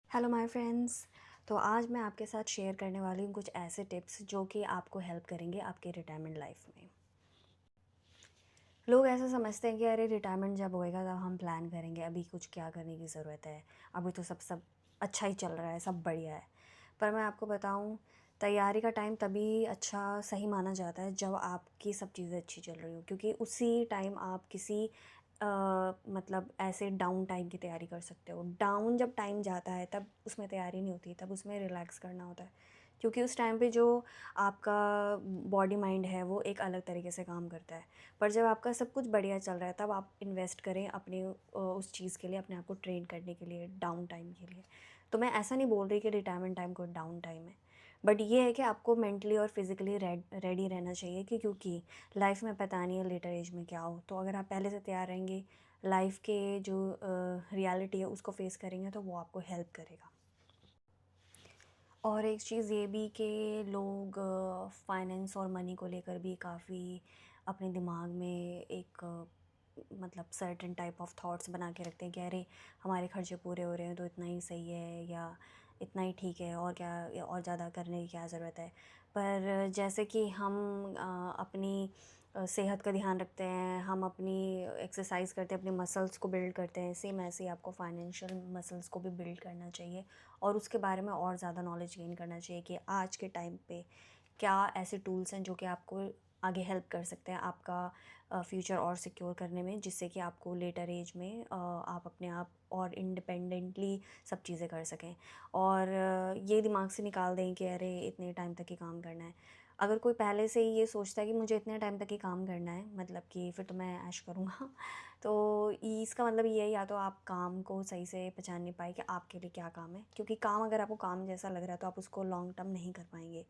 Hello my friends. तो आज मैं आपके साथ शेयर करने वाली हूँ कुछ ऐसे टिप्स जो कि आपको हेल्प करेंगे आपके रिटायरमेंट लाइफ में। लोग ऐसा समझते हैं कि अरे रिटायरमेंट जब होएगा तब हम प्लान करेंगे, अभी कुछ क्या करने की ज़रूरत है, अभी तो सब अच्छा ही चल रहा है, सब बढ़िया है। पर मैं आपको बताऊँ, तैयारी का टाइम तभी अच्छा सही माना जाता है जब आपकी सब चीज़ें अच्छी चल रही हो, क्योंकि उसी टाइम आप किसी मतलब ऐसे डाउन टाइम की तैयारी कर सकते हो। डाउन जब टाइम जाता है तब उसमें तैयारी नहीं होती, तब उसमें रिलैक्स करना होता है, क्योंकि उस टाइम पे जो आपका बॉडी माइंड है वो एक अलग तरीके से काम करता है। पर जब आपका सब कुछ बढ़िया चल रहा है तब आप इन्वेस्ट करें अपने उस चीज़ के लिए, अपने आप को ट्रेन करने के लिए, डाउन टाइम के लिए। तो मैं ऐसा नहीं बोल रही कि रिटायरमेंट टाइम कोई डाउन टाइम है, बट ये है कि आपको मेंटली और फिज़िकली रेडी रहना चाहिए कि क्योंकि लाइफ में पता नहीं है लेटर एज में क्या हो। तो अगर आप पहले से तैयार रहेंगे, लाइफ के जो रियलिटी है उसको फेस करेंगे, तो वो आपको हेल्प करेगा। और एक चीज़ ये भी कि लोग फाइनेंस और मनी को लेकर भी काफ़ी अपने दिमाग में एक मतलब सर्टेन टाइप ऑफ थॉट्स बना के रखते हैं कि अरे हमारे खर्चे पूरे हो रहे हैं तो इतना ही सही है, या इतना ही ठीक है, और क्या, या और ज़्यादा करने की क्या ज़रूरत है। पर जैसे कि हम अपनी सेहत का ध्यान रखते हैं, हम अपनी एक्सरसाइज करते हैं, अपने मसल्स को बिल्ड करते हैं, सेम ऐसे ही आपको फाइनेंशियल मसल्स को भी बिल्ड करना चाहिए और उसके बारे में और ज़्यादा नॉलेज गेन करना चाहिए कि आज के टाइम पे क्या ऐसे टूल्स हैं जो कि आपको आगे हेल्प कर सकते हैं आपका फ्यूचर और सिक्योर करने में, जिससे कि आपको लेटर एज में आप अपने आप और इंडिपेंडेंटली सब चीज़ें कर सकें। और ये दिमाग से निकाल दें कि अरे इतने टाइम तक ही काम करना है। अगर कोई पहले से ही ये सोचता है कि मुझे इतने टाइम तक ही काम करना है, मतलब कि फिर तो मैं ऐश करूँगा तो इसका मतलब ये है, या तो आप काम को सही से पहचान नहीं पाए कि आपके लिए क्या काम है, क्योंकि काम अगर आपको काम जैसा लग रहा है तो आप उसको लॉन्ग टर्म नहीं कर पाएंगे।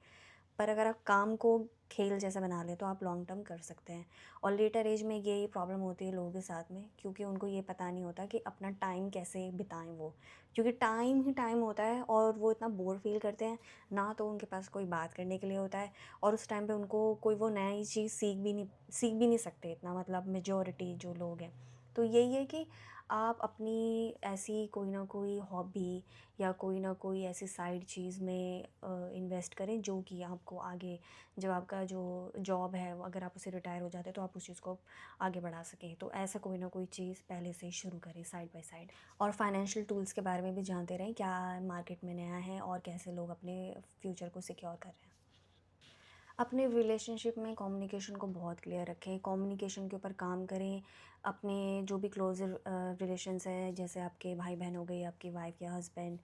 पर अगर आप काम को खेल जैसा बना लें तो आप लॉन्ग टर्म कर सकते हैं। और लेटर एज में यही प्रॉब्लम होती है लोगों के साथ में, क्योंकि उनको ये पता नहीं होता कि अपना टाइम कैसे बिताएं वो, क्योंकि टाइम ही टाइम होता है और वो इतना बोर फील करते हैं, ना तो उनके पास कोई बात करने के लिए होता है, और उस टाइम पे उनको कोई वो नई चीज़ सीख भी नहीं सकते इतना, मतलब मेजॉरिटी जो लोग हैं। तो यही है कि आप अपनी ऐसी कोई ना कोई हॉबी या कोई ना कोई ऐसी साइड चीज़ में इन्वेस्ट करें जो कि आपको आगे, जब आपका जो जॉब है अगर आप उसे रिटायर हो जाते हैं तो आप उस चीज़ को आगे बढ़ा सकें। तो ऐसा कोई ना कोई चीज़ पहले से ही शुरू करें साइड बाय साइड। और फाइनेंशियल टूल्स के बारे में भी जानते रहें, क्या मार्केट में नया है और कैसे लोग अपने फ्यूचर को सिक्योर कर रहे हैं। अपने रिलेशनशिप में कम्युनिकेशन को बहुत क्लियर रखें, कम्युनिकेशन के ऊपर काम करें। अपने जो भी क्लोज़ रिलेशंस हैं, जैसे आपके भाई बहन हो गए, आपकी वाइफ या हस्बैंड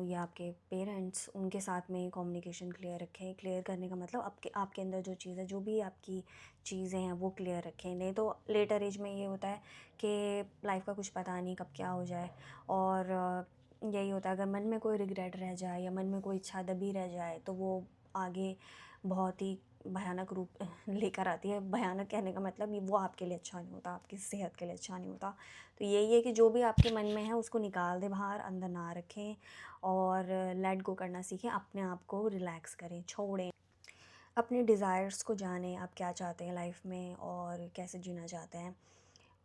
या आपके पेरेंट्स, उनके साथ में कम्युनिकेशन क्लियर रखें। क्लियर करने का मतलब आपके आपके अंदर जो चीज़ है, जो भी आपकी चीज़ें हैं वो क्लियर रखें। नहीं तो लेटर एज में ये होता है कि लाइफ का कुछ पता नहीं कब क्या हो जाए। और यही होता है, अगर मन में कोई रिग्रेट रह जाए या मन में कोई इच्छा दबी रह जाए तो वो आगे बहुत ही भयानक रूप लेकर आती है। भयानक कहने का मतलब ये वो आपके लिए अच्छा नहीं होता, आपकी सेहत के लिए अच्छा नहीं होता। तो यही है कि जो भी आपके मन में है उसको निकाल दें बाहर, अंदर ना रखें और लेट गो करना सीखें, अपने आप को रिलैक्स करें, छोड़ें। अपने डिज़ायर्स को जानें, आप क्या चाहते हैं लाइफ में और कैसे जीना चाहते हैं,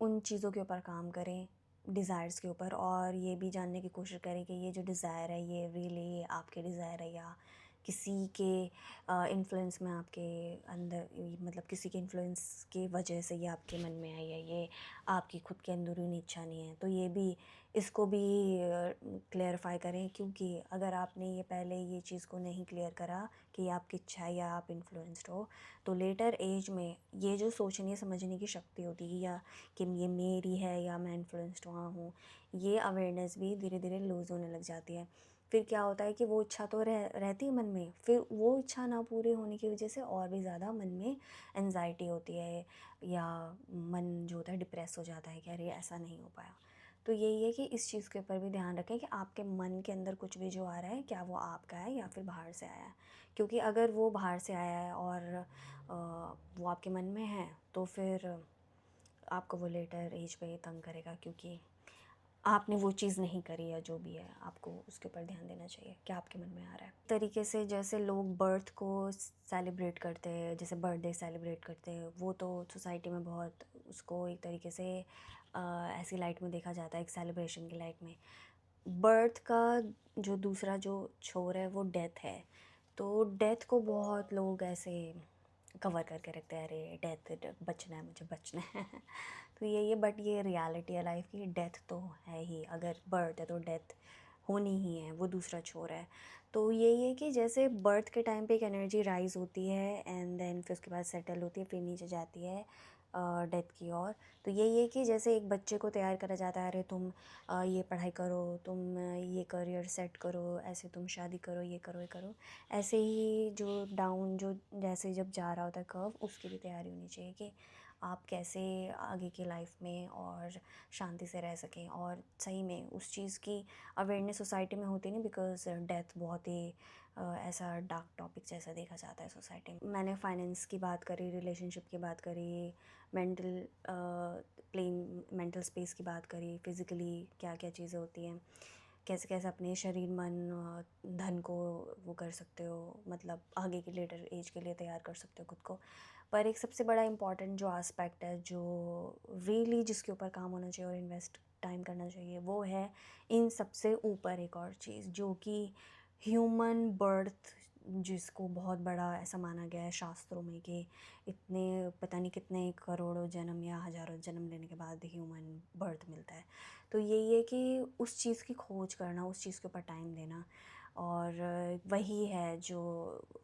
उन चीज़ों के ऊपर काम करें, डिज़ायर्स के ऊपर। और ये भी जानने की कोशिश करें कि ये जो डिज़ायर है ये रियली आपके डिज़ायर है या किसी के इन्फ्लुएंस में आपके अंदर, मतलब किसी के इन्फ्लुएंस की वजह से ये आपके मन में आई है, ये आपकी खुद की अंदरूनी इच्छा नहीं है। तो ये भी, इसको भी क्लेरिफाई करें, क्योंकि अगर आपने ये पहले ये चीज़ को नहीं क्लियर करा कि ये आपकी इच्छा है या आप इन्फ्लुएंस्ड हो, तो लेटर एज में ये जो सोचने समझने की शक्ति होती है, या कि ये मेरी है या मैं इन्फ्लुएंस्ड हुआ हूँ, ये अवेयरनेस भी धीरे धीरे लूज़ होने लग जाती है। फिर क्या होता है कि वो इच्छा तो रहती है मन में, फिर वो इच्छा ना पूरी होने की वजह से और भी ज़्यादा मन में एनजाइटी होती है, या मन जो होता है डिप्रेस हो जाता है कि अरे ऐसा नहीं हो पाया। तो यही है कि इस चीज़ के ऊपर भी ध्यान रखें कि आपके मन के अंदर कुछ भी जो आ रहा है, क्या वो आपका है या फिर बाहर से आया है। क्योंकि अगर वो बाहर से आया है और वो आपके मन में है, तो फिर आपको वो लेटर एज पे तंग करेगा, क्योंकि आपने वो चीज़ नहीं करी है। जो भी है आपको उसके ऊपर ध्यान देना चाहिए, क्या आपके मन में आ रहा है। तरीके से जैसे लोग बर्थ को सेलिब्रेट करते हैं, जैसे बर्थडे सेलिब्रेट करते हैं, वो तो सोसाइटी में बहुत उसको एक तरीके से ऐसी लाइट में देखा जाता है, एक सेलिब्रेशन की लाइट में। बर्थ का जो दूसरा जो छोर है वो डेथ है। तो डेथ को बहुत लोग ऐसे कवर करके रखते हैं, अरे डेथ बचना है, मुझे बचना है। तो ये बट ये रियलिटी है लाइफ की, डेथ तो है ही। अगर बर्थ है तो डेथ होनी ही है, वो दूसरा छोर है। तो यही है कि जैसे बर्थ के टाइम पे एक एनर्जी राइज होती है एंड देन फिर उसके बाद सेटल होती है, फिर नीचे जाती है डेथ की ओर। तो यही है कि जैसे एक बच्चे को तैयार करा जाता है, अरे तुम ये पढ़ाई करो, तुम ये करियर सेट करो, ऐसे तुम शादी करो, ये करो, ये करो। ऐसे ही जो डाउन जो जैसे जब जा रहा होता है कर्व, उसकी भी तैयारी होनी चाहिए कि आप कैसे आगे की लाइफ में और शांति से रह सकें। और सही में उस चीज़ की अवेयरनेस सोसाइटी में होती नहीं, बिकॉज डेथ बहुत ही ऐसा डार्क टॉपिक जैसा देखा जाता है सोसाइटी में। मैंने फाइनेंस की बात करी, रिलेशनशिप की बात करी, मेंटल प्लेन मेंटल स्पेस की बात करी, फिज़िकली क्या क्या चीज़ें होती हैं, कैसे कैसे अपने शरीर मन धन को वो कर सकते हो, मतलब आगे के लेटर एज के लिए तैयार कर सकते हो खुद को। पर एक सबसे बड़ा इम्पॉर्टेंट जो एस्पेक्ट है, जो रियली जिसके ऊपर काम होना चाहिए और इन्वेस्ट टाइम करना चाहिए, वो है इन सबसे ऊपर एक और चीज़ जो कि ह्यूमन बर्थ, जिसको बहुत बड़ा ऐसा माना गया है शास्त्रों में कि इतने पता नहीं कितने करोड़ों जन्म या हज़ारों जन्म लेने के बाद ह्यूमन बर्थ मिलता है। तो यही है कि उस चीज़ की खोज करना, उस चीज़ के ऊपर टाइम देना, और वही है जो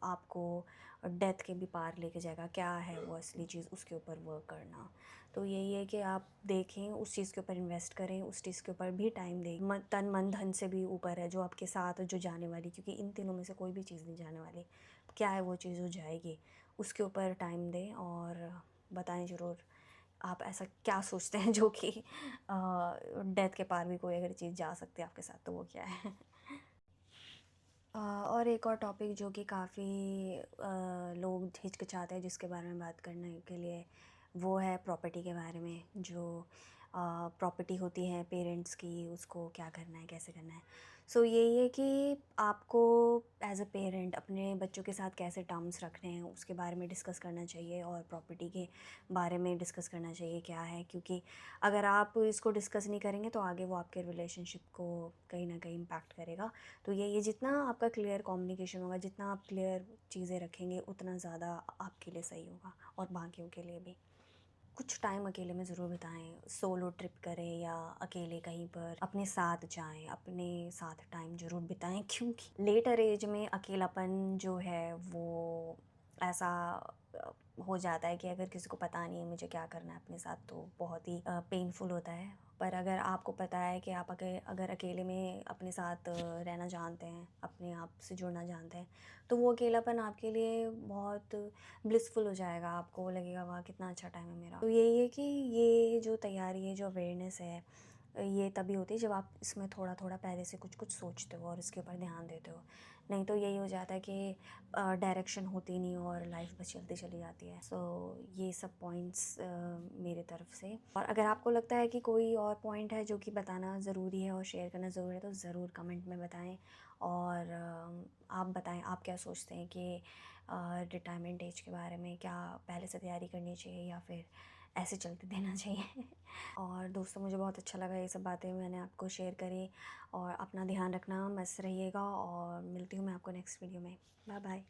आपको डेथ के भी पार लेके जाएगा। क्या है वो असली चीज़, उसके ऊपर वर्क करना। तो यही है कि आप देखें, उस चीज़ के ऊपर इन्वेस्ट करें, उस चीज़ के ऊपर भी टाइम दें। तन मन धन से भी ऊपर है जो आपके साथ जो जाने वाली, क्योंकि इन तीनों में से कोई भी चीज़ नहीं जाने वाली। क्या है वो चीज़ जो जाएगी, उसके ऊपर टाइम दें और बताएं ज़रूर आप ऐसा क्या सोचते हैं जो कि डेथ के पार भी कोई अगर चीज़ जा सकती है आपके साथ, तो वो क्या है। और एक और टॉपिक जो कि काफ़ी लोग हिचकिचाते हैं जिसके बारे में बात करने के लिए, वो है प्रॉपर्टी के बारे में। जो प्रॉपर्टी होती है पेरेंट्स की, उसको क्या करना है, कैसे करना है। सो यही है कि आपको एज अ पेरेंट अपने बच्चों के साथ कैसे टर्म्स रखने हैं उसके बारे में डिस्कस करना चाहिए, और प्रॉपर्टी के बारे में डिस्कस करना चाहिए क्या है। क्योंकि अगर आप इसको डिस्कस नहीं करेंगे तो आगे वो आपके रिलेशनशिप को कहीं ना कहीं इम्पैक्ट करेगा। तो ये जितना आपका क्लियर कम्युनिकेशन होगा, जितना आप क्लियर चीज़ें रखेंगे, उतना ज़्यादा आपके लिए सही होगा और बाकियों के लिए भी। कुछ टाइम अकेले में ज़रूर बिताएं, सोलो ट्रिप करें या अकेले कहीं पर अपने साथ जाएं, अपने साथ टाइम ज़रूर बिताएं। क्योंकि लेटर एज में अकेलापन जो है वो ऐसा अ, हो जाता है कि अगर किसी को पता नहीं है मुझे क्या करना है अपने साथ, तो बहुत ही पेनफुल होता है। पर अगर आपको पता है कि आप अगर अकेले में अपने साथ रहना जानते हैं, अपने आप से जुड़ना जानते हैं, तो वो अकेलापन आपके लिए बहुत ब्लिसफुल हो जाएगा। आपको लगेगा वाह कितना अच्छा टाइम है मेरा। तो यही है कि ये जो तैयारी है, जो अवेयरनेस है, ये तभी होती है जब आप इसमें थोड़ा थोड़ा पहले से कुछ कुछ सोचते हो और इसके ऊपर ध्यान देते हो। नहीं तो यही हो जाता है कि डायरेक्शन होती नहीं और लाइफ बस चलती चली जाती है। सो ये सब पॉइंट्स मेरे तरफ से। और अगर आपको लगता है कि कोई और पॉइंट है जो कि बताना ज़रूरी है और शेयर करना ज़रूरी है, तो ज़रूर कमेंट में बताएं। और आप बताएं आप क्या सोचते हैं कि रिटायरमेंट एज के बारे में क्या पहले से तैयारी करनी चाहिए या फिर ऐसे चलते देना चाहिए। और दोस्तों, मुझे बहुत अच्छा लगा ये सब बातें मैंने आपको शेयर करी। और अपना ध्यान रखना, मस्त रहिएगा, और मिलती हूँ मैं आपको नेक्स्ट वीडियो में। Bye bye.